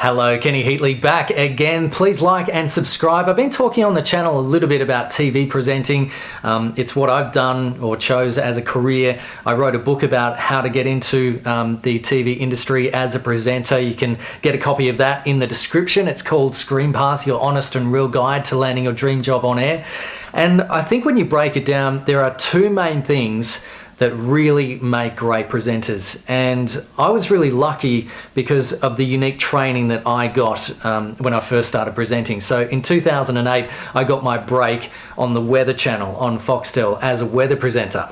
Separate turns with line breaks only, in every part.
Hello, Kenny Heatley back again. Please like and subscribe. I've been talking on the channel a little bit about TV presenting. It's what I've done or chose as a career. I wrote a book about how to get into the TV industry as a presenter. You can get a copy of that in the description. It's called Screen Path, Your Honest and Real Guide to Landing Your Dream Job on Air. And I think when you break it down, there are two main things that really make great presenters. And I was really lucky because of the unique training that I got when I first started presenting. So in 2008, I got my break on the Weather Channel on Foxtel as a weather presenter.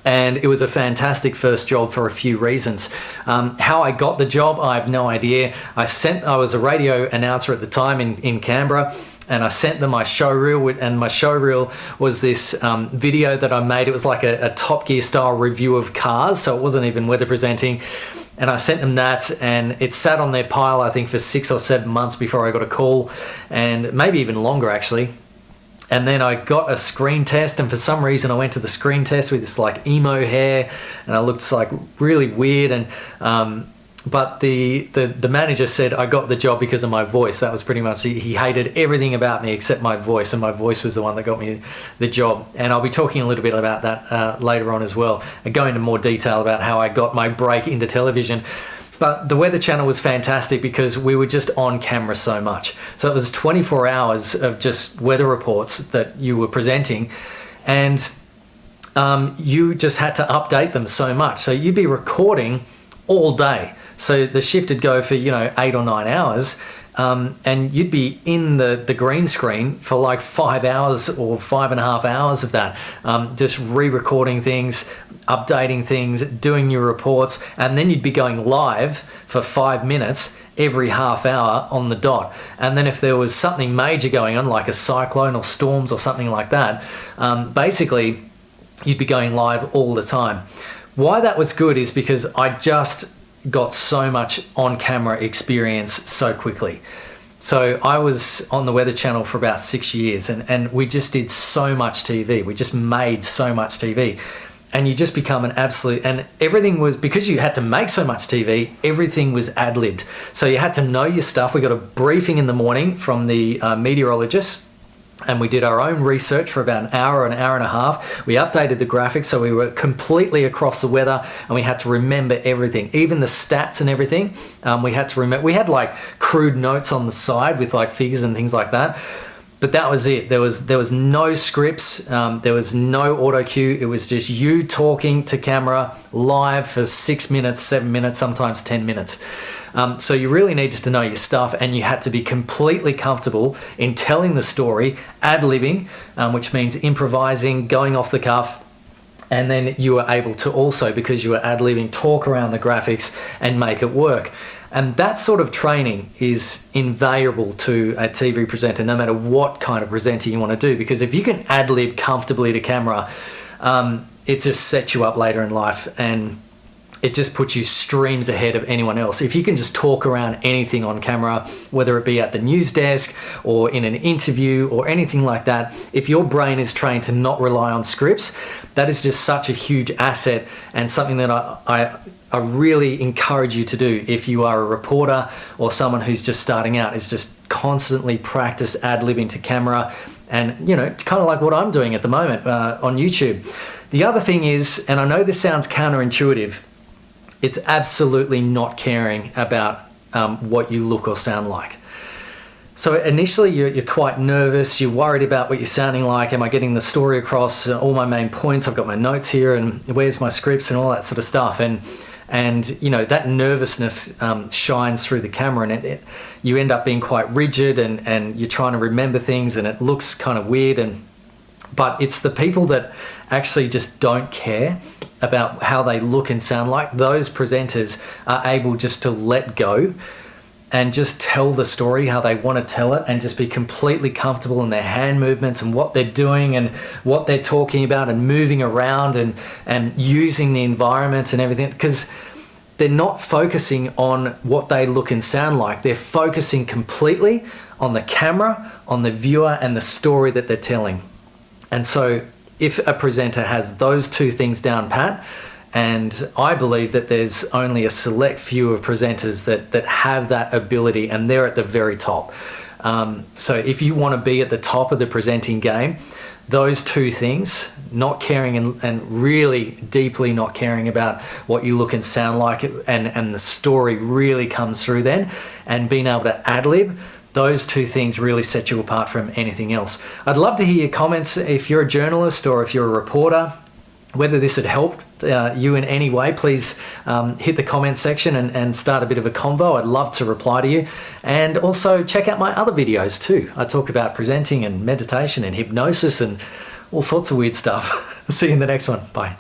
And it was a fantastic first job for a few reasons. How I got the job, I have no idea. I was a radio announcer at the time in Canberra, and I sent them my show reel, and my show reel was this video that I made. It was like a Top Gear style review of cars, so it wasn't even weather presenting. And I sent them that, and it sat on their pile, I think, for 6 or 7 months before I got a call, and maybe even longer actually. And then I got a screen test, and for some reason I went to the screen test with this like emo hair, and I looked like really weird. And but the manager said I got the job because of my voice. That was pretty much, he hated everything about me except my voice, and my voice was the one that got me the job. And I'll be talking a little bit about that later on as well, and go into more detail about how I got my break into television. But the Weather Channel was fantastic because we were just on camera so much. So it was 24 hours of just weather reports that you were presenting, and you just had to update them so much. So you'd be recording all day. So the shift would go for, 8 or 9 hours, and you'd be in the green screen for like 5 hours or 5.5 hours of that, just re-recording things, updating things, doing your reports, and then you'd be going live for 5 minutes every half hour on the dot. And then if there was something major going on, like a cyclone or storms or something like that, basically you'd be going live all the time. Why that was good is because I just got so much on-camera experience so quickly. So I was on the Weather Channel for about 6 years, and we just did so much TV. We just made so much TV. And you just become an absolute, and everything was, because you had to make so much TV, everything was ad-libbed. So you had to know your stuff. We got a briefing in the morning from the meteorologist, and we did our own research for about an hour and a half. We updated the graphics, so we were completely across the weather, and we had to remember everything, even the stats and everything. We had to remember. We had like crude notes on the side with like figures and things like that, but that was it. There was no scripts. There was no auto cue. It was just you talking to camera live for 6 minutes, 7 minutes, sometimes 10 minutes. So you really needed to know your stuff, and you had to be completely comfortable in telling the story, ad-libbing, which means improvising, going off the cuff, and then you were able to also, because you were ad-libbing, talk around the graphics and make it work. And that sort of training is invaluable to a TV presenter, no matter what kind of presenter you want to do, because if you can ad-lib comfortably to camera, it just sets you up later in life, and it just puts you streams ahead of anyone else. If you can just talk around anything on camera, whether it be at the news desk or in an interview or anything like that, if your brain is trained to not rely on scripts, that is just such a huge asset, and something that I really encourage you to do if you are a reporter or someone who's just starting out, is just constantly practice ad-libbing to camera, and kind of like what I'm doing at the moment on YouTube. The other thing is, and I know this sounds counterintuitive, it's absolutely not caring about what you look or sound like. So initially you're quite nervous, you're worried about what you're sounding like. Am I getting the story across, all my main points? I've got my notes here, and where's my scripts and all that sort of stuff. And that nervousness shines through the camera, and you end up being quite rigid, and you're trying to remember things, and it looks kind of weird. But it's the people that actually just don't care about how they look and sound like. Those presenters are able just to let go and just tell the story how they want to tell it, and just be completely comfortable in their hand movements and what they're doing and what they're talking about, and moving around and using the environment and everything, because they're not focusing on what they look and sound like. They're focusing completely on the camera, on the viewer, and the story that they're telling. And so if a presenter has those two things down pat, And I believe that there's only a select few of presenters that have that ability, and they're at the very top. So if you want to be at the top of the presenting game, those two things, not caring and really deeply not caring about what you look and sound like, and the story really comes through then, and being able to ad-lib, those two things really set you apart from anything else. I'd love to hear your comments if you're a journalist or if you're a reporter, whether this had helped you in any way. Please hit the comment section and start a bit of a convo. I'd love to reply to you. And also check out my other videos too. I talk about presenting and meditation and hypnosis and all sorts of weird stuff. See you in the next one. Bye.